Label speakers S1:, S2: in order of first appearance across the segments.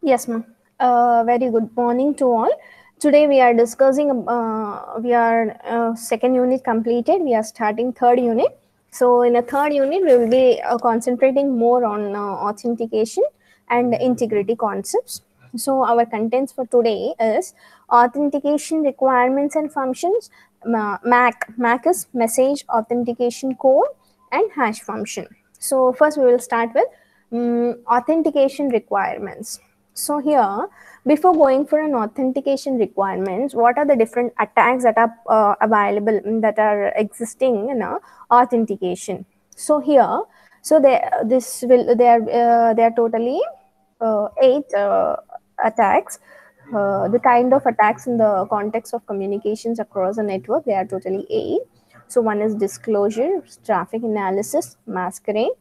S1: Yes, ma'am. Very good morning to all. Today we are discussing, we are second unit completed. We are starting third unit. So in a third unit, we will be concentrating more on authentication and integrity concepts. So our contents for today is authentication requirements and functions. MAC is message authentication code and hash function. So first we will start with authentication requirements. So here, before going for an authentication requirements, what are the different attacks that are available, that are existing in authentication? So here, so they are totally eight attacks. The kind of attacks in the context of communications across a network, they are totally eight. So one is disclosure, traffic analysis, masquerade,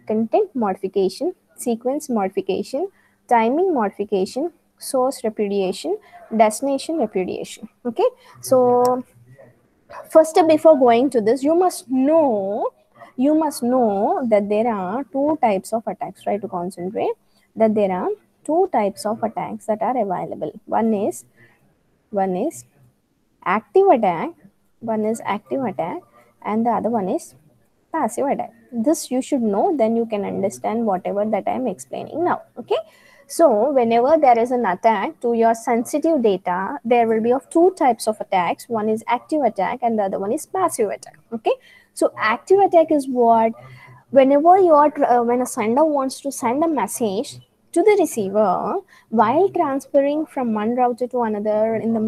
S1: content modification, sequence modification, timing modification, source repudiation, destination repudiation. Okay, so first before going to this, you must know that there are two types of attacks. Try to concentrate that there are two types of attacks that are available. One is active attack, one is active attack, and the other one is passive attack. This you should know, then you can understand whatever that I am explaining now. Okay, so whenever there is an attack to your sensitive data, there will be of two types of attacks. One is active attack and the other one is passive attack. Okay, so active attack is what, whenever you are when a sender wants to send a message to the receiver while transferring from one router to another, in the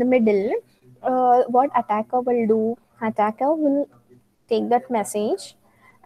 S1: middle, what attacker will do, attacker will take that message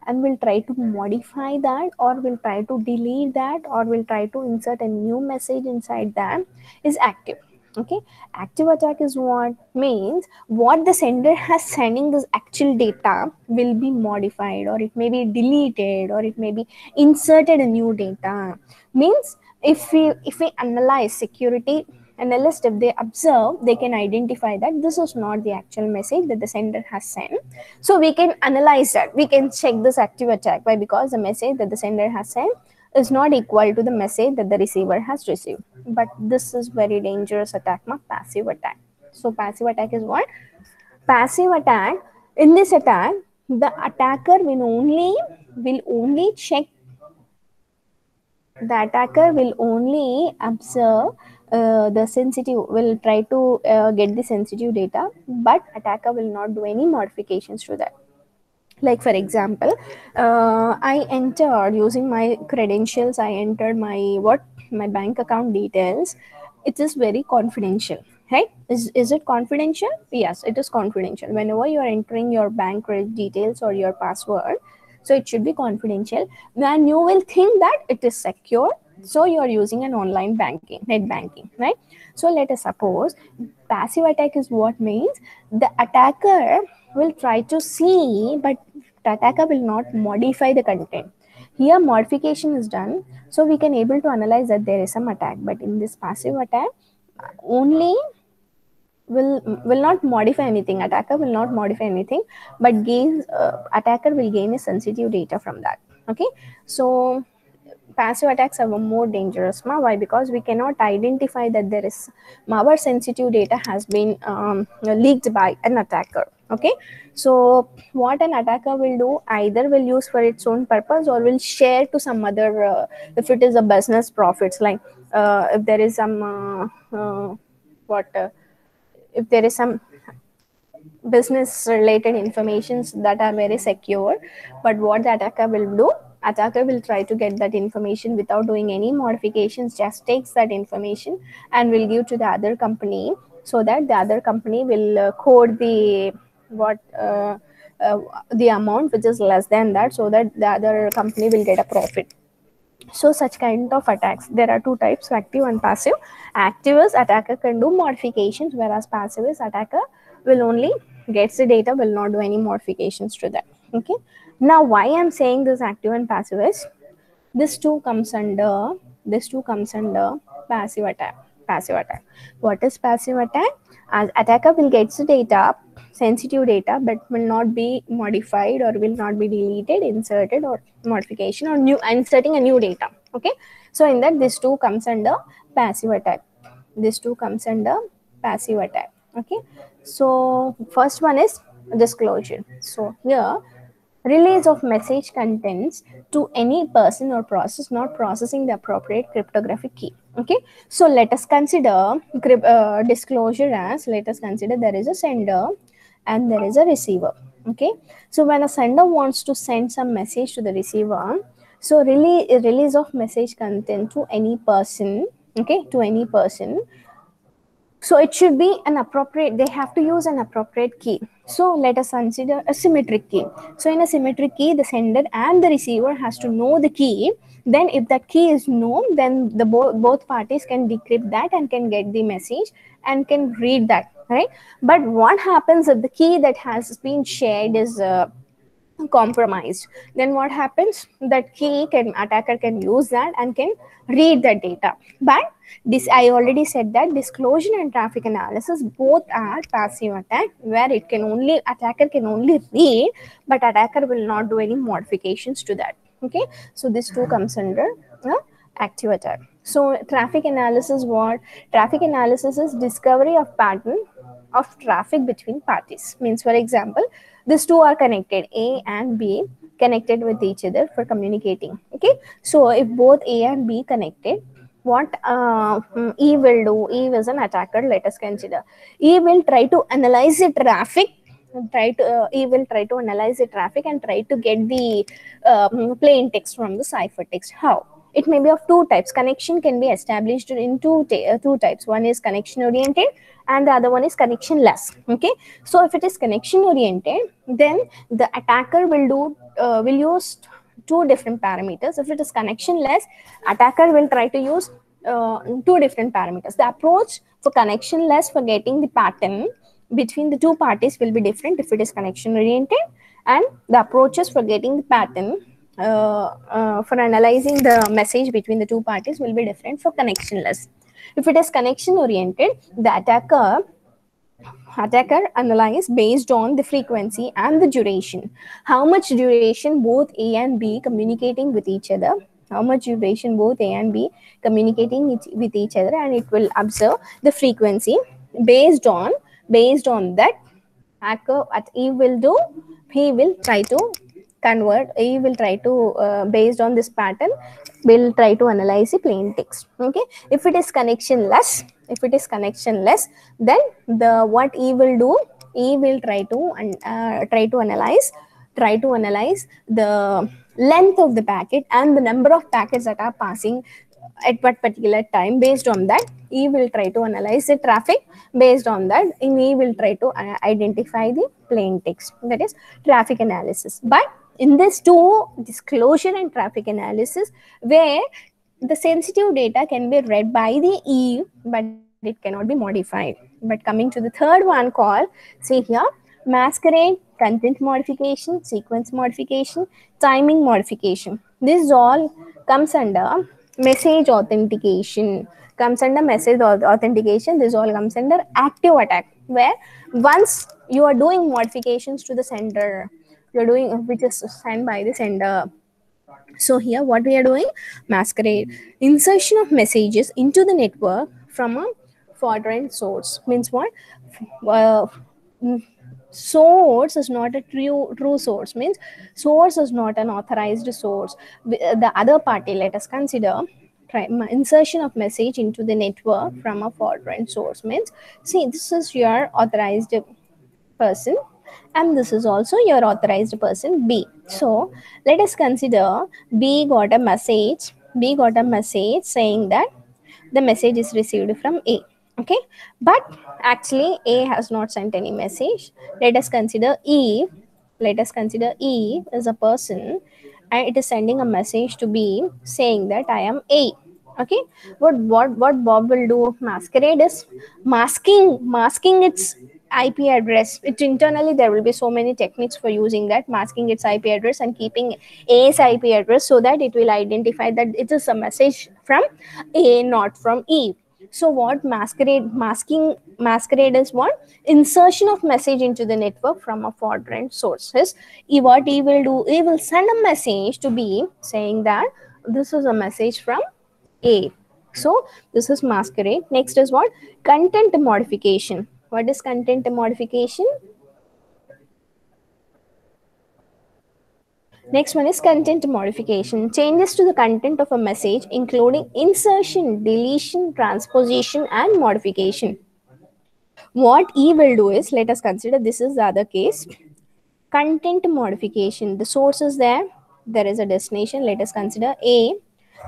S1: and will try to modify that, or will try to delete that, or will try to insert a new message inside that, is active. Okay, active attack is what means, what the sender has sending this actual data will be modified, or it may be deleted, or it may be inserted a new data. Means if we analyze security analyst, if they observe, they can identify that this is not the actual message that the sender has sent. So we can analyze that, we can check this active attack. Why? Because the message that the sender has sent is not equal to the message that the receiver has received. But this is very dangerous attack, passive attack. So passive attack is what? Passive attack, in this attack, the attacker will only check, the attacker will only observe the sensitive, will try to get the sensitive data, but attacker will not do any modifications to that. Like for example, I entered using my credentials, I entered my bank account details. It is very confidential, right? Is it confidential? Yes, it is confidential. Whenever you are entering your bank credit details or your password, so it should be confidential. Then you will think that it is secure, so you are using an online banking, net banking, right? So let us suppose, passive attack is what means, the attacker will try to see, but the attacker will not modify the content. Here modification is done, so we can able to analyze that there is some attack. But in this passive attack, only will not modify anything, attacker will not modify anything, but attacker will gain a sensitive data from that. Okay, so passive attacks are more dangerous. Why? Because we cannot identify that there is, our sensitive data has been leaked by an attacker. Okay, so what an attacker will do, either will use for its own purpose or will share to some other, if it is a business profits, like if there is some what if there is some business related informations that are very secure. But what the attacker will do, attacker will try to get that information without doing any modifications, just takes that information and will give to the other company, so that the other company will code what uh, the amount which is less than that, so that the other company will get a profit. So such kind of attacks, there are two types, active and passive. Active is attacker can do modifications, whereas passive is attacker will only gets the data, will not do any modifications to that. Okay, now why I'm saying this active and passive is, this two comes under passive attack. Passive attack, what is passive attack? As attacker will get the data, sensitive data but will not be modified or will not be deleted, inserted, or modification or new inserting a new data. Okay, so in that this two comes under passive attack. This two comes under passive attack. Okay, so first one is disclosure. So here, release of message contents to any person or process not processing the appropriate cryptographic key. Okay, so let us consider disclosure as, let us consider there is a sender and there is a receiver. Okay, so when a sender wants to send some message to the receiver, so release of message content to any person, okay, to any person, so it should be an appropriate, they have to use an appropriate key. So let us consider a symmetric key. So in a symmetric key, the sender and the receiver has to know the key. Then if that key is known, then the both parties can decrypt that and can get the message and can read that, right? But what happens if the key that has been shared is compromised? Then what happens, that key can, attacker can use that and can read that data. But this, I already said that disclosure and traffic analysis both are passive attack, where it can only, attacker can only read but attacker will not do any modifications to that. Okay, so this two comes under active attack. So traffic analysis, what traffic analysis is, discovery of pattern of traffic between parties. Means, for example, these two are connected, A and B connected with each other for communicating. Okay, so if both A and B connected, what E will do, E is an attacker, let us consider. E will try to analyze the traffic, E will try to analyze the traffic and try to get the plain text from the ciphertext. How? It may be of two types. Connection can be established in two types. One is connection oriented and the other one is connection less. Okay, so if it is connection oriented, then the attacker will use two different parameters. If it is connection less, attacker will try to use two different parameters. The approach for connection less for getting the pattern between the two parties will be different if it is connection oriented, and the approaches for getting the pattern for analyzing the message between the two parties will be different for connectionless. If it is connection oriented, the attacker analyze based on the frequency and the duration. How much duration both A and B communicating with each other, how much duration both A and B communicating with each other, and it will observe the frequency. Based on that, hacker at E will do, he will try to convert, he will try to based on this pattern will try to analyze the plain text. Okay, if it is connectionless, then the what E will do, E will try to analyze the length of the packet and the number of packets that are passing at what particular time. Based on that, E will try to analyze the traffic. Based on that, E will try to identify the plain text. That is traffic analysis. But in this two, disclosure and traffic analysis, where the sensitive data can be read by the E, but it cannot be modified. But coming to the third one called, see here, masquerade, content modification, sequence modification, timing modification. This all comes under message authentication. This all comes under active attack, where once you are doing modifications to the sender, you're doing, which is sent by the sender. So here what we are doing, masquerade, insertion of messages into the network from a fraudulent source. Means what? Uh, Source is not a true source. Means source is not an authorized source. The other party, let us consider insertion of message into the network from a fraudulent source. Means, see, this is your authorized person and this is also your authorized person B. So let us consider B got a message saying that the message is received from A. Okay, but actually A has not sent any message. Let us consider E is a person and it is sending a message to B saying that I am A. Okay, what Bob will do, masquerade is masking its IP address. It internally there will be so many techniques for using that, masking its IP address and keeping A's IP address so that it will identify that it is a message from A, not from E. So what masking Masquerade is what? Insertion of message into the network from a fraudulent sources. What he will do, he will send a message to B saying that this is a message from A. So this is masquerade. Next is what? Content modification. What is content modification? Next one is content modification. Changes to the content of a message, including insertion, deletion, transposition, and modification. What E will do is, let us consider this is the other case. Content modification. The source is there. There is a destination. Let us consider A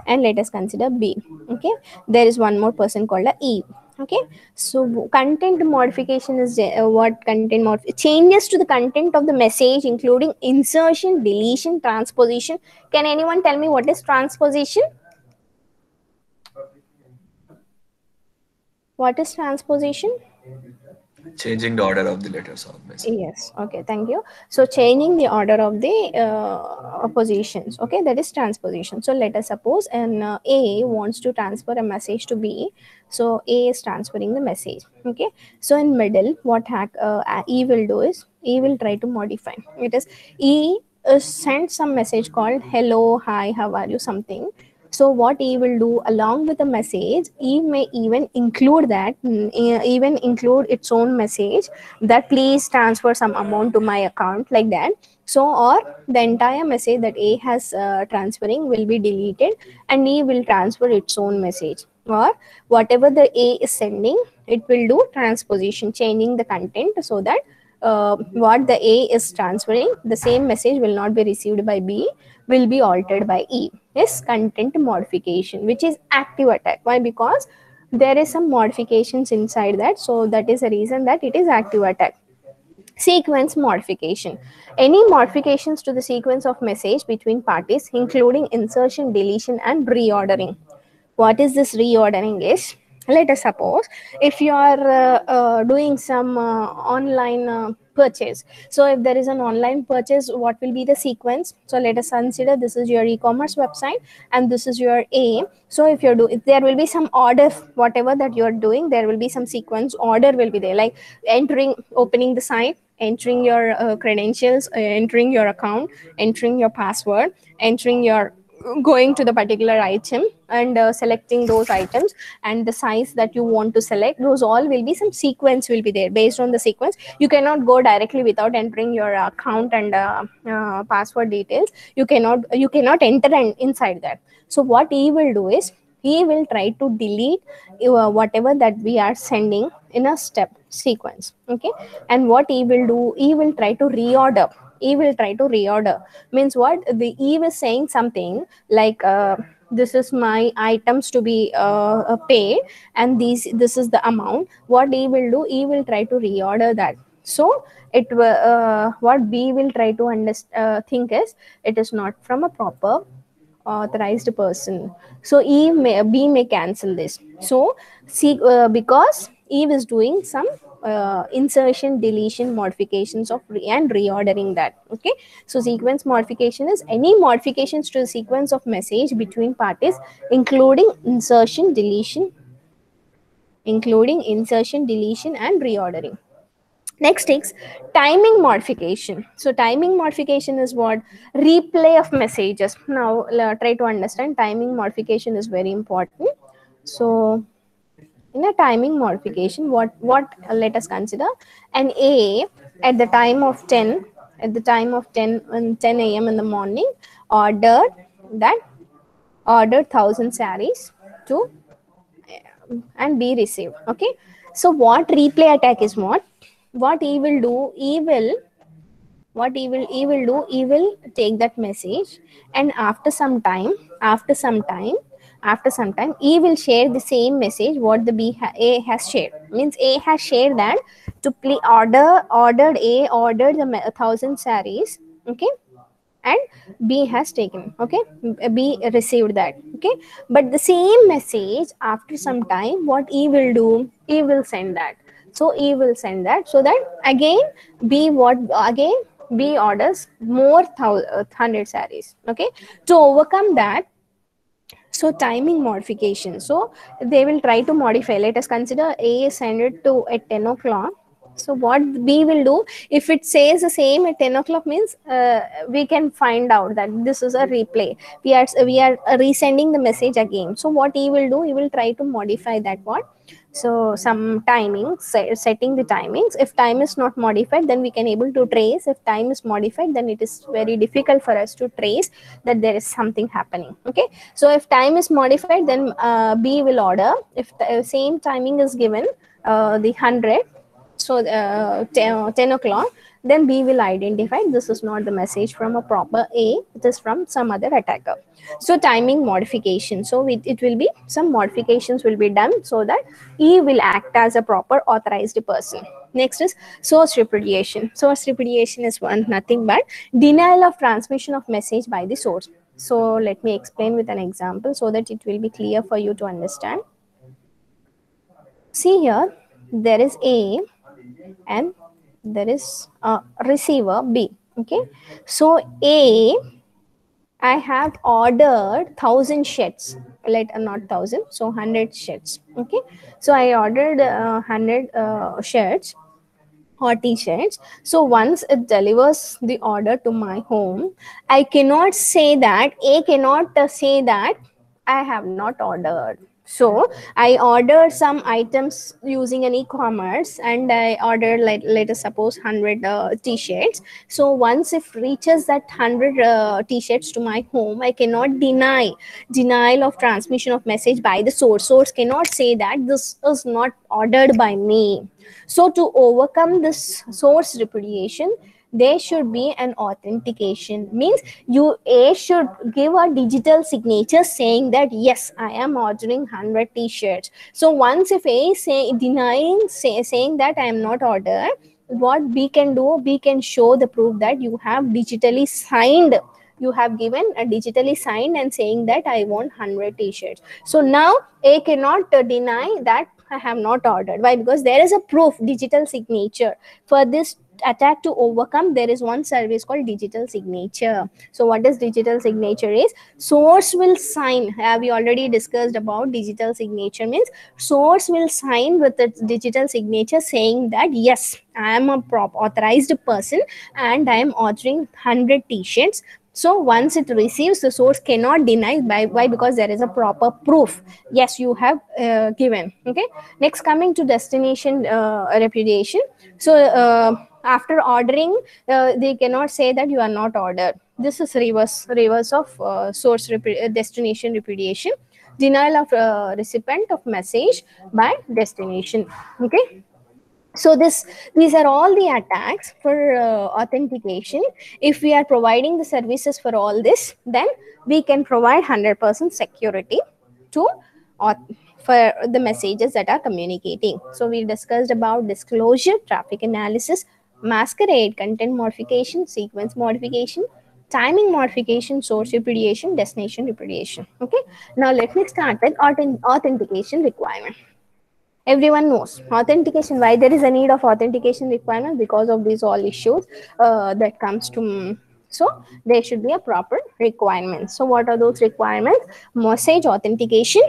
S1: and let us consider B. Okay. There is one more person called a E. Okay. So content modification is what content changes to the content of the message, including insertion, deletion, transposition. Can anyone tell me what is transposition? What is transposition?
S2: Changing the order of the letters of message.
S1: Yes. Okay. Thank you. So changing the order of the positions. Okay. That is transposition. So let us suppose an A wants to transfer a message to B. So A is transferring the message. Okay. So in middle, what E will do is E will try to modify. It is E sent some message called hello, hi, how are you, something. So what E will do along with the message, E may even include that, even include its own message that please transfer some amount to my account, like that. So or the entire message that A has transferring will be deleted and E will transfer its own message, or whatever the A is sending, it will do transposition, changing the content so that what the A is transferring, the same message will not be received by B, will be altered by E. Is content modification, which is active attack. Why? Because there is some modifications inside that, so that is the reason that it is active attack. Sequence modification. Any modifications to the sequence of message between parties, including insertion, deletion, and reordering. What is this reordering is? Let us suppose if you are doing some online purchase. So if there is an online purchase, what will be the sequence? So let us consider this is your e-commerce website and this is your A. So if there will be some order, whatever that you are doing, there will be some sequence order will be there, like opening the site, entering your credentials, entering your account, entering your password, entering your going to the particular item and selecting those items and the size that you want to select. Those all will be some sequence will be there. Based on the sequence, you cannot go directly without entering your account and password details. You cannot enter inside that. So what he will do is he will try to delete whatever that we are sending in a step sequence. Okay. And what he will do, he will try to reorder. He will try to reorder. Means what? The Eve is saying something like this is my items to be paid and this is the amount. What he will do, he will try to reorder that. So what B will try to think is it is not from a proper authorized person. So B may cancel this. So because Eve is doing some insertion, deletion, modifications of and reordering that. Okay. So sequence modification is any modifications to the sequence of message between parties, including insertion, deletion, and reordering. Next is timing modification. So timing modification is what? Replay of messages. Now try to understand timing modification is very important. So in a timing modification, what let us consider an A at the time of 10 10 a.m. in the morning ordered 1,000 saris to and be received. Okay. So what replay attack is what he will do, he will take that message and after some time he will share the same message what the A has shared. Means A has shared that to ordered A ordered the 1,000 saris. Okay. And B has taken. Okay. B received that. Okay. But the same message after some time, what E will do, E will send that. So E will send that, so that again B orders more 100 saris. Okay. To overcome that, So timing modification, so they will try to modify. Let us consider A is send it to at 10 o'clock. So what B will do, if it says the same at 10 o'clock means we can find out that this is a replay. We are resending the message again. So what he will do, he will try to modify that one. So some timing, setting the timings. If time is not modified, then we can able to trace. If time is modified, then it is very difficult for us to trace that there is something happening. Okay, so if time is modified, then B will order. If the same timing is given, the 100, so 10 o'clock, then B will identify this is not the message from a proper A, it is from some other attacker. So timing modification, so it will be some modifications will be done so that E will act as a proper authorized person. Next is source repudiation. Source repudiation is one nothing but denial of transmission of message by the source. So let me explain with an example so that it will be clear for you to understand. See here, there is A and there is a receiver B. Okay, so A, I have ordered 1,000 sheets. Let not 1,000, so 100 sheets. Okay, so I ordered 100 sheets or t-shirts. So once it delivers the order to my home, I cannot say that A cannot say that I have not ordered. So I ordered some items using an e-commerce, and I ordered, like, let us suppose 100 t-shirts. So once it reaches that 100 t-shirts to my home, I cannot deny denial of transmission of message by the source. Source cannot say that this is not ordered by me. So to overcome this source repudiation, there should be an authentication. Means you A should give a digital signature saying that yes, I am ordering 100 t-shirts. So once if A is denying, saying that I am not ordered, what B can do, B can show the proof that you have digitally signed, you have given a digitally signed and saying that I want 100 t-shirts. So now A cannot deny that I have not ordered. Why? Because there is a proof, digital signature. For this attack to overcome, there is one service called digital signature. So what is digital signature is, source will sign. Have we already discussed about digital signature? Means source will sign with its digital signature saying that yes, I am a authorized person and I am ordering 100 t-shirts. So once it receives, the source cannot deny. By why? Because there is a proper proof. Yes, you have given. Okay, next, coming to destination repudiation. So after ordering, they cannot say that you are not ordered. This is reverse of destination repudiation. Denial of recipient of message by destination. Okay, so these are all the attacks for authentication. If we are providing the services for all this, then we can provide 100% security to for the messages that are communicating. So we discussed about disclosure, traffic analysis, masquerade, content modification, sequence modification, timing modification, source repudiation, destination repudiation. Okay, now let me start with authentication requirement. Everyone knows authentication, why there is a need of authentication requirement, because of these all issues that comes to. So there should be a proper requirement. So what are those requirements? Message authentication,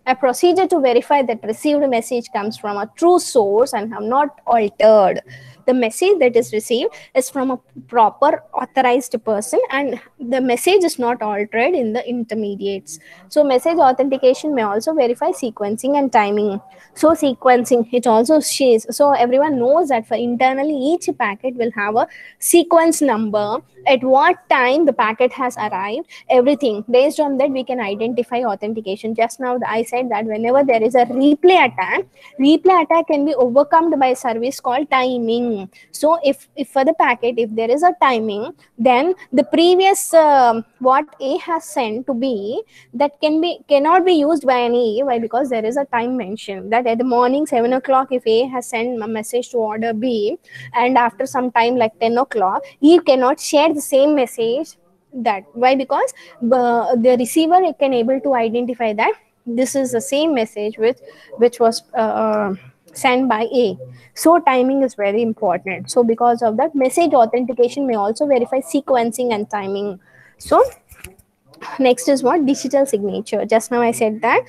S1: a procedure to verify that received message comes from a true source and have not altered. The message that is received is from a proper authorized person and the message is not altered in the intermediates. So message authentication may also verify sequencing and timing. So sequencing, it also shares. So everyone knows that for internally each packet will have a sequence number, at what time the packet has arrived, everything. Based on that, we can identify authentication. Just now I said that whenever there is a replay attack can be overcome by a service called timing. So if for the packet, if there is a timing, then the previous what A has sent to B, that cannot be used by any A. Why? Because there is a time mentioned that at the morning 7 o'clock, if A has sent a message to order B, and after some time like 10 o'clock, he cannot share the same message. That why? Because the receiver can able to identify that this is the same message which was sent by A. So timing is very important. So because of that, message authentication may also verify sequencing and timing. So Next is what? Digital signature. Just now I said that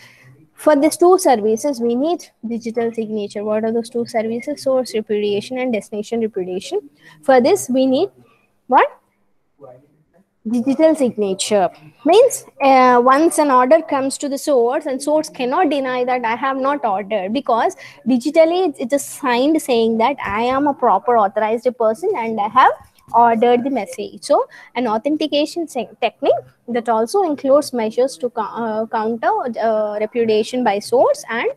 S1: for these two services we need digital signature. What are those two services? Source repudiation and destination repudiation. For this we need what? Digital signature. Means once an order comes to the source, and source cannot deny that I have not ordered, because digitally it is signed saying that I am a proper authorized person and I have ordered the message. So an authentication technique that also includes measures to counter repudiation by source and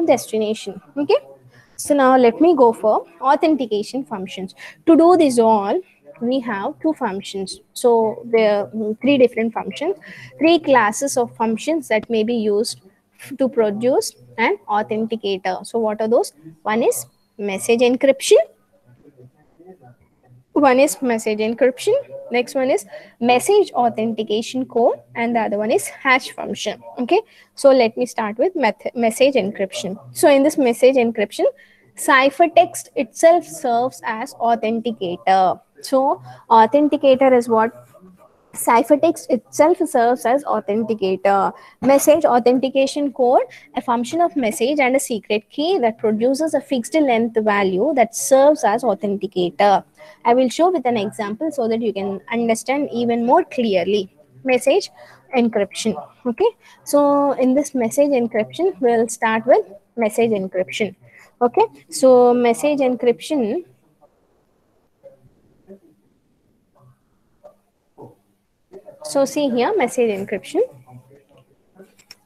S1: destination. Okay. So now let me go for authentication functions. To do this all, we have two functions. So there are three different functions, three classes of functions that may be used to produce an authenticator. So what are those? One is message encryption, one is message encryption, next one is message authentication code, and the other one is hash function. Okay, so let me start with message encryption. So in this message encryption, ciphertext itself serves as authenticator. So authenticator is what? Ciphertext itself serves as authenticator. Message authentication code, a function of message and a secret key that produces a fixed length value that serves as authenticator. I will show with an example so that you can understand even more clearly. Message encryption. Okay, so in this message encryption, we'll start with message encryption. Okay, so message encryption. So see here, message encryption.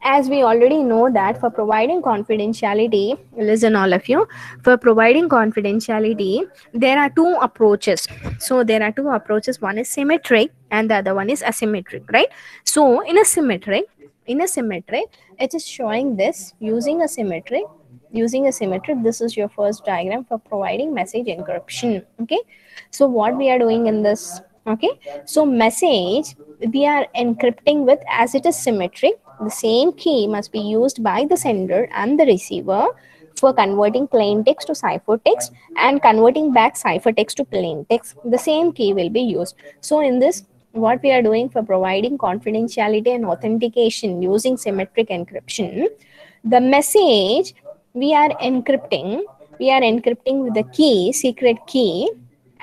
S1: As we already know that for providing confidentiality, listen all of you, for providing confidentiality, there are two approaches. So there are two approaches. One is symmetric and the other one is asymmetric, right? So in a symmetric, it is showing this using a symmetric. Using a symmetric, this is your first diagram for providing message encryption. Okay, so what we are doing in this? Okay, so message we are encrypting with, as it is symmetric, the same key must be used by the sender and the receiver for converting plain text to ciphertext and converting back ciphertext to plain text. The same key will be used. So in this, what we are doing for providing confidentiality and authentication using symmetric encryption, the message we are encrypting, with the key, secret key,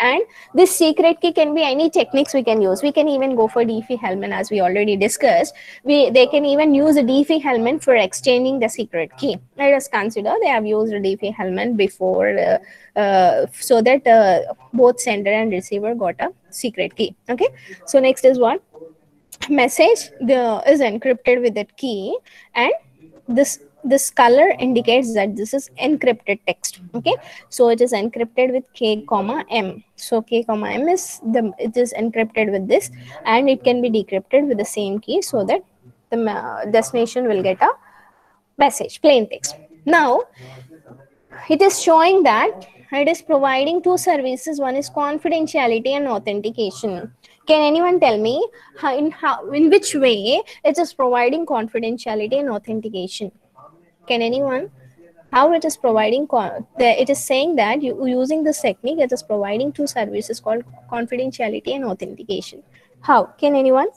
S1: and this secret key can be any techniques we can use. We can even go for Diffie-Hellman, as we already discussed. They can even use a Diffie-Hellman for exchanging the secret key. Let us consider they have used a Diffie-Hellman before, so that both sender and receiver got a secret key. Okay, so next is what? Message is encrypted with that key, and this color indicates that this is encrypted text. Okay, so it is encrypted with k comma m. So k comma m is it is encrypted with this, and it can be decrypted with the same key so that the destination will get a message, plain text. Now it is showing that it is providing two services. One is confidentiality and authentication. Can anyone tell me in which way it is providing confidentiality and authentication? Can anyone? How it is providing? It is saying that using this technique, it is providing two services called confidentiality and authentication. How? Can anyone?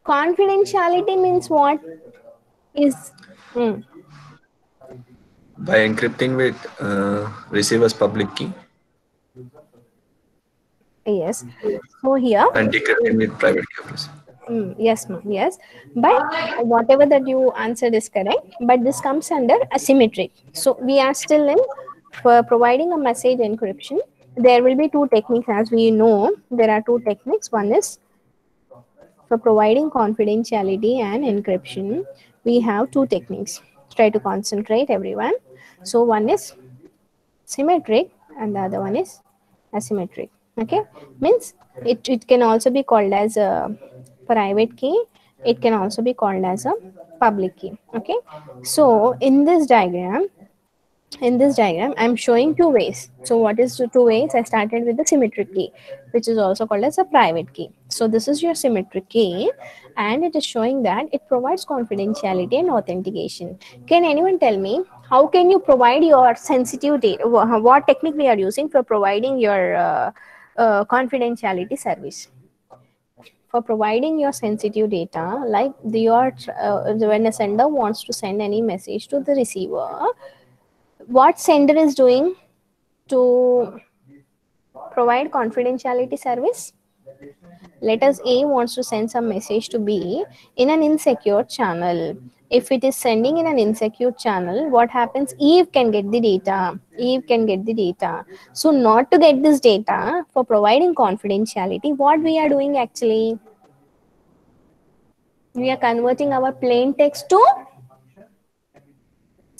S1: Confidentiality means what? Is hmm,
S2: By encrypting with receiver's public key
S1: yes. So here,
S2: and decrypting with private key of receiver.
S1: yes, ma'am. Yes, but whatever that you answered is correct. But this comes under asymmetric. So we are still in for providing a message encryption. There will be two techniques, as we know. There are two techniques. One is for providing confidentiality and encryption. We have two techniques. Try to concentrate, everyone. So one is symmetric and the other one is asymmetric. Okay, means it can also be called as a private key, it can also be called as a public key. Okay, so in this diagram I'm showing two ways. So what is the two ways? I started with the symmetric key, which is also called as a private key. So this is your symmetric key, and it is showing that it provides confidentiality and authentication. Can anyone tell me how can you provide your sensitive data? What technique we are using for providing your confidentiality service? For providing your sensitive data, like when a sender wants to send any message to the receiver, what sender is doing to provide confidentiality service? Let us A wants to send some message to B in an insecure channel. If it is sending in an insecure channel, what happens? Eve can get the data. Eve can get the data. So, not to get this data, for providing confidentiality, what we are doing actually? We are converting our plain text to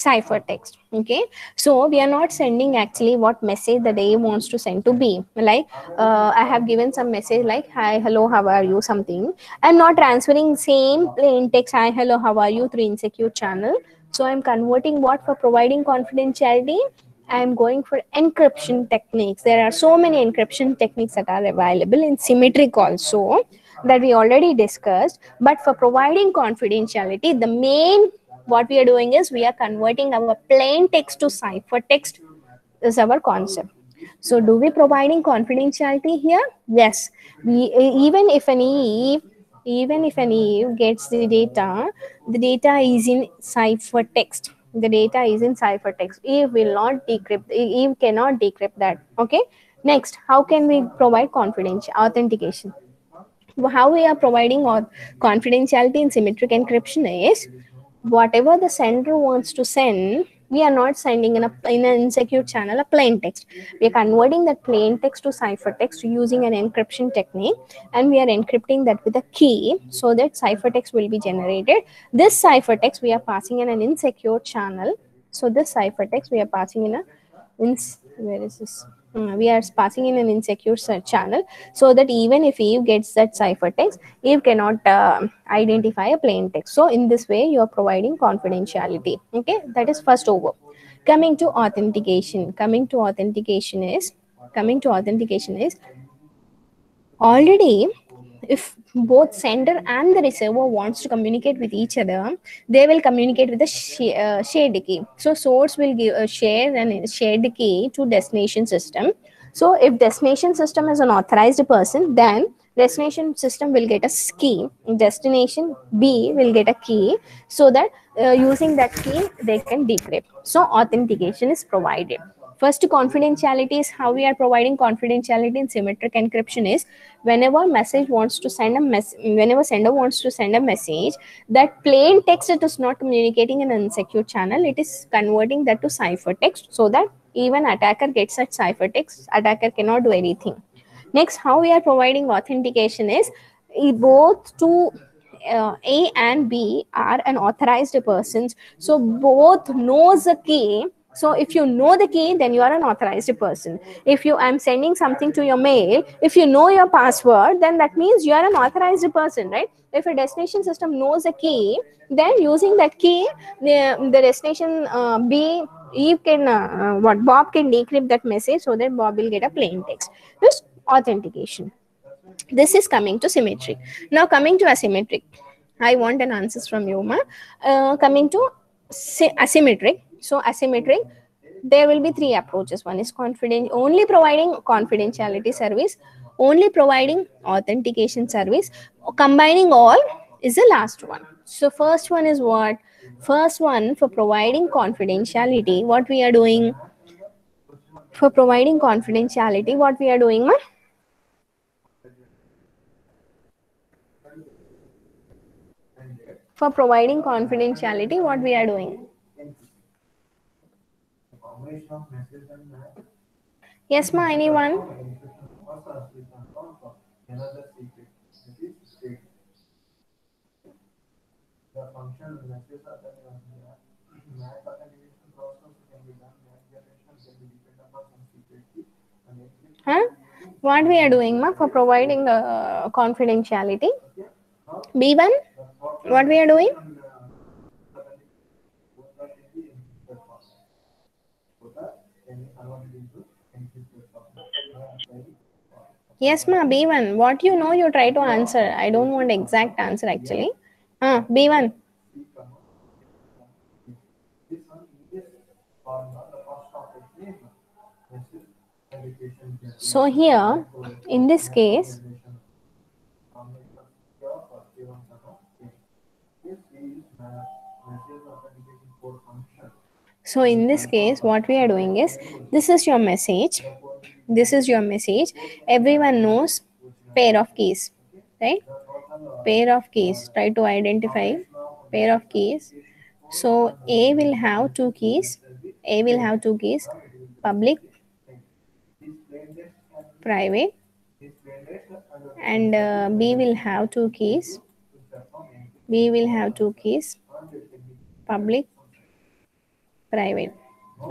S1: ciphertext. Okay, so we are not sending actually what message the A wants to send to B. Like I have given some message like hi, hello, how are you, something. I'm not transferring same plain text hi, hello, how are you through insecure channel. So I'm converting what? For providing confidentiality, I'm going for encryption techniques. There are so many encryption techniques that are available in symmetric also, that we already discussed. But for providing confidentiality, the main what we are doing is we are converting our plain text to ciphertext is our concept. So do we providing confidentiality here? Yes. We even if an Eve gets the data is in ciphertext. The data is in ciphertext. Eve will not decrypt. Eve cannot decrypt that. Okay. Next, how can we provide confidential authentication? How we are providing confidentiality in symmetric encryption is whatever the sender wants to send, we are not sending in an insecure channel a plain text. We are converting that plain text to ciphertext using an encryption technique, and we are encrypting that with a key so that ciphertext will be generated. This ciphertext we are passing in an insecure channel. So this ciphertext we are passing in a where is this? We are passing in an insecure search channel, so that even if Eve gets that ciphertext, Eve cannot identify a plain text. So in this way, you are providing confidentiality. Okay, that is first over. Coming to authentication. Coming to authentication is already, if both sender and the receiver wants to communicate with each other, they will communicate with a shared key. So source will give a share and shared key to destination system. So if destination system is an authorized person, then destination system will get a key, destination B will get a key, so that using that key they can decrypt. So authentication is provided. First, confidentiality is how we are providing confidentiality in symmetric encryption is whenever sender wants to send a message, that plain text it is not communicating in an insecure channel, it is converting that to ciphertext, so that even attacker gets that ciphertext, attacker cannot do anything. Next, how we are providing authentication is both to A and B are an authorized persons. So both knows the key. So if you know the key, then you are an authorized person. If you I'm sending something to your mail, if you know your password, then that means you are an authorized person, right? If a destination system knows a key, then using that key, the destination B Eve can what Bob can decrypt that message, so that Bob will get a plain text. This authentication. This is coming to symmetric. Now coming to asymmetric, I want an answers from you, ma. Coming to asymmetric. So asymmetric, there will be three approaches. One is confident, only providing confidentiality service, only providing authentication service, combining all is the last one. So first one is what? First one, for providing confidentiality, what we are doing? For providing confidentiality, what we are doing, ma? For providing confidentiality, what we are doing? Yes, ma, anyone? Huh? What we are doing, ma, for providing confidentiality? B1, what we are doing? Yes, ma, B1. What you know, you try to answer. I don't want exact answer actually. B1. So here, in this case, so in this case, what we are doing is, this is your message. This is your message. Everyone knows pair of keys, right? Pair of keys. Try to identify pair of keys. So A will have two keys. A will have two keys. Public, private, and B will have two keys. B will have two keys. Public, private.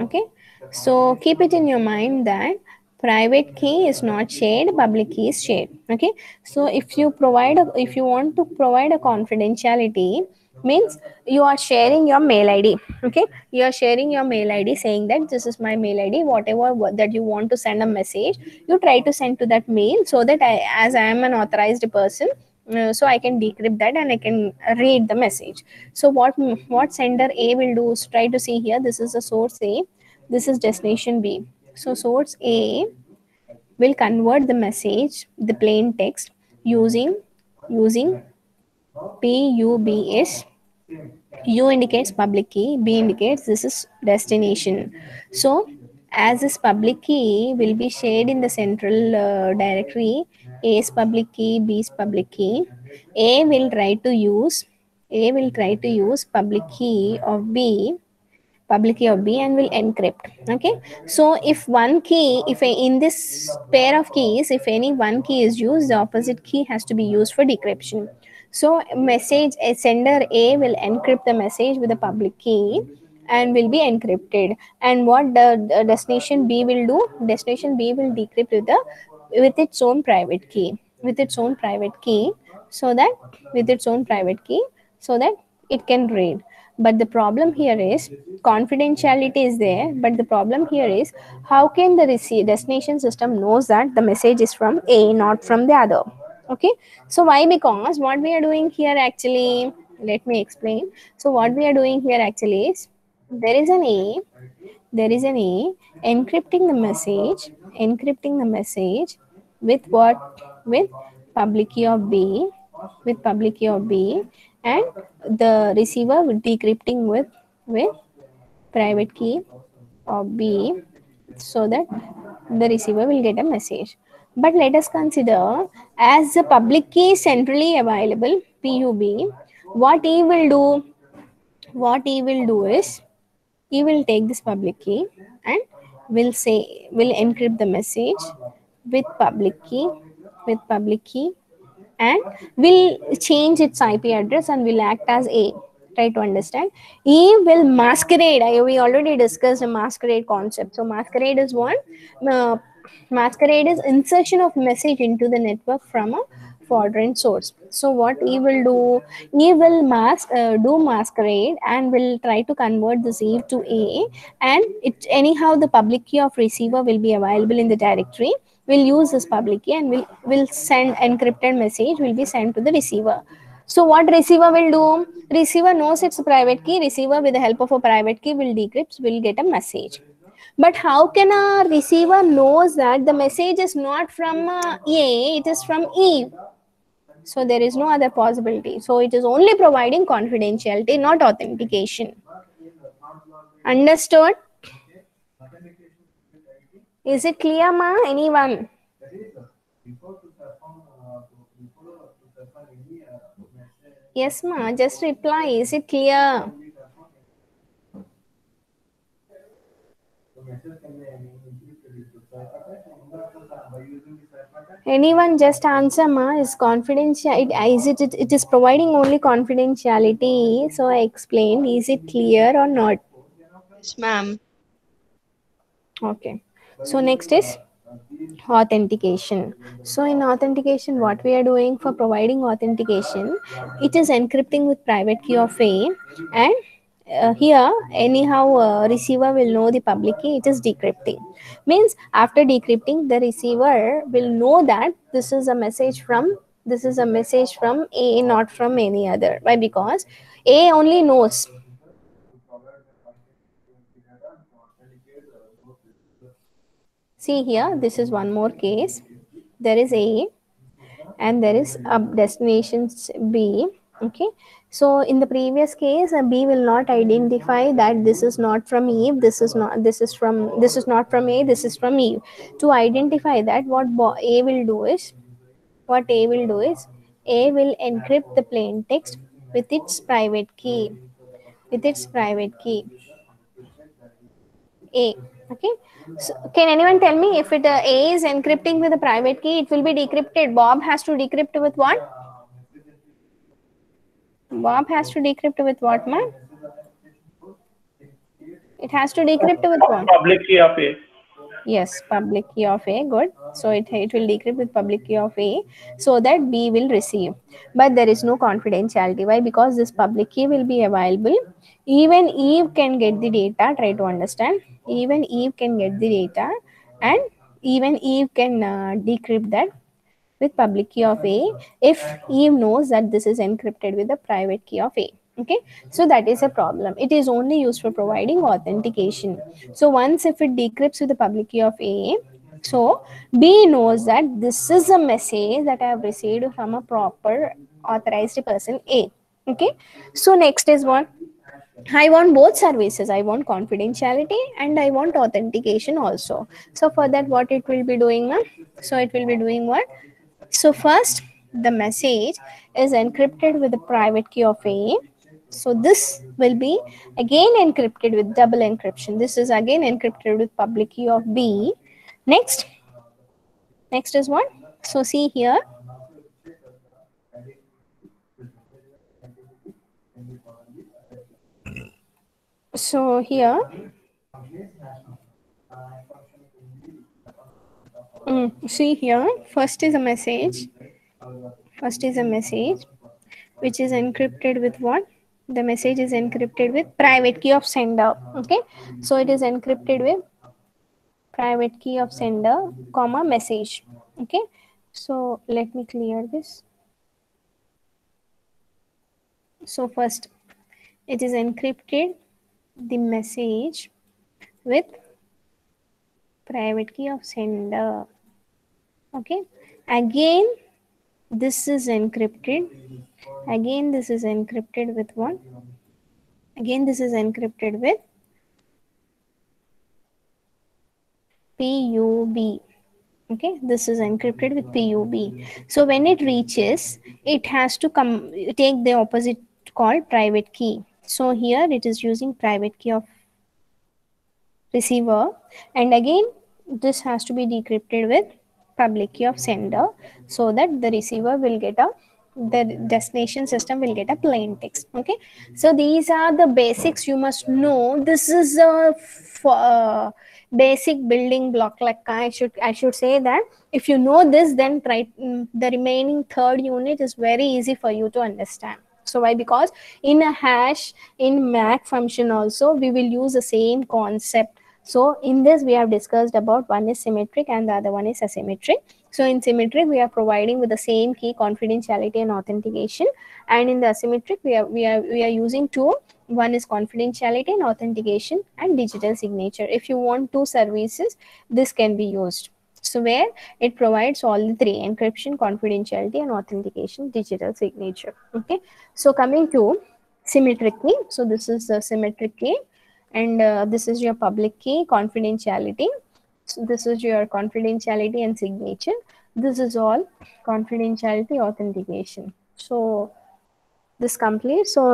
S1: Okay, so keep it in your mind that private key is not shared, public key is shared. Okay, so if you want to provide a confidentiality, means you are sharing your mail id. Okay, you are sharing your mail id, saying that this is my mail id, whatever that you want to send a message, you try to send to that mail, so that as I am an authorized person, so I can decrypt that and I can read the message. So what sender A will do is, try to see here, this is the source A, this is destination B. So source A will convert the message, the plain text, using PUBS. U indicates public key, B indicates this is destination. So, as this public key will be shared in the central directory, A's public key, B's public key, A will try to use public key of B, public key of B, and will encrypt. Okay, so if one key, if in this pair of keys, if any one key is used, the opposite key has to be used for decryption. So message a sender A will encrypt the message with the public key and will be encrypted. And what the destination B will do, destination B will decrypt with its own private key, with its own private key, so that with its own private key, so that it can read. But the problem here is, confidentiality is there, but the problem here is, how can the destination system knows that the message is from A, not from the other? Okay, so why? Because what we are doing here actually, let me explain. So what we are doing here actually is, there is an A, there is an A encrypting the message, encrypting the message with what? With public key of B, with public key of B, and the receiver with decrypting with private key of B, so that the receiver will get a message. But let us consider, as the public key is centrally available, PUB, what he will do? What he will do is, he will take this public key and will encrypt the message with public key, with public key, and will change its IP address and will act as A. Try to understand. E will masquerade. We already discussed the masquerade concept. So masquerade is one. Uh, Masquerade is insertion of message into the network from a foreign source. So what E will do? E will do masquerade and will try to convert this E to A, and it anyhow the public key of receiver will be available in the directory. Will use this public key and will send encrypted message, will be sent to the receiver. So what receiver will do? Receiver knows its private key. Receiver with the help of a private key will decrypt, will get a message. But how can a receiver knows that the message is not from A, it is from E? So there is no other possibility. So it is only providing confidentiality, not authentication. Understood? Is it clear, ma? Anyone? Yes, ma. Just reply. Is it clear? Anyone just answer, ma. Is confidential? It is providing only confidentiality. So I explained. Is it clear or not?
S3: Yes, ma'am.
S1: Okay. So next is authentication. So in authentication, what we are doing for providing authentication, it is encrypting with private key of A, and here anyhow receiver will know the public key, it is decrypting. Means after decrypting, the receiver will know that this is a message from A, not from any other. Why? Because A only knows. See here, this is one more case. There is A and there is a destination B. Okay, so in the previous case, B will not identify that this is not from Eve, this is not from A, this is from Eve. To identify that, A will do is, what A will do is, A will encrypt the plain text with its private key, with its private key A. Okay, so can anyone tell me if A is encrypting with a private key, it will be decrypted. Bob has to decrypt with what? Bob has to decrypt with what, man? It has to decrypt with what?
S3: Public key of A.
S1: Yes, public key of A. Good. So it will decrypt with public key of A so that B will receive. But there is no confidentiality. Why? Because this public key will be available. Even Eve can get the data. Try to understand. Even Eve can get the data, and even Eve can decrypt that with public key of A if Eve knows that this is encrypted with the private key of A. Okay, so that is a problem. It is only used for providing authentication. So once if it decrypts with the public key of A, so B knows that this is a message that I have received from a proper authorized person A. Okay, so next is what? I want both services. I want confidentiality and I want authentication also. So for that, what it will be doing, ma'am? So it will be doing what? So first, the message is encrypted with the private key of A. So this will be again encrypted with double encryption. This is again encrypted with public key of B. Next, next is what? So see here. So here, see here. First is a message. First is a message which is encrypted with what? The message is encrypted with private key of sender. Okay, so it is encrypted with private key of sender comma message. Okay, so let me clear this. So first it is encrypted the message with private key of sender. Okay, again this is encrypted, again this is encrypted with what? Again this is encrypted with PUB. Okay, this is encrypted with PUB. So when it reaches, it has to come take the opposite called private key. So here it is using private key of receiver, and again this has to be decrypted with public key of sender so that the receiver will get a, the destination system will get a plain text. Okay, so these are the basics you must know. This is a basic building block, like I should say that if you know this, then try the remaining third unit is very easy for you to understand. So why? Because in a hash, in mac function also we will use the same concept. So in this we have discussed about one is symmetric and the other one is asymmetric. So in symmetric we are providing with the same key confidentiality and authentication, and in the asymmetric we are using two. One is confidentiality and authentication and digital signature. If you want two services, this can be used. So where it provides all the three: encryption, confidentiality, and authentication, digital signature. Okay. So coming to symmetric key. So this is the symmetric key, and this is your public key, confidentiality. So this is your confidentiality and signature. This is all confidentiality, authentication. So this completes. So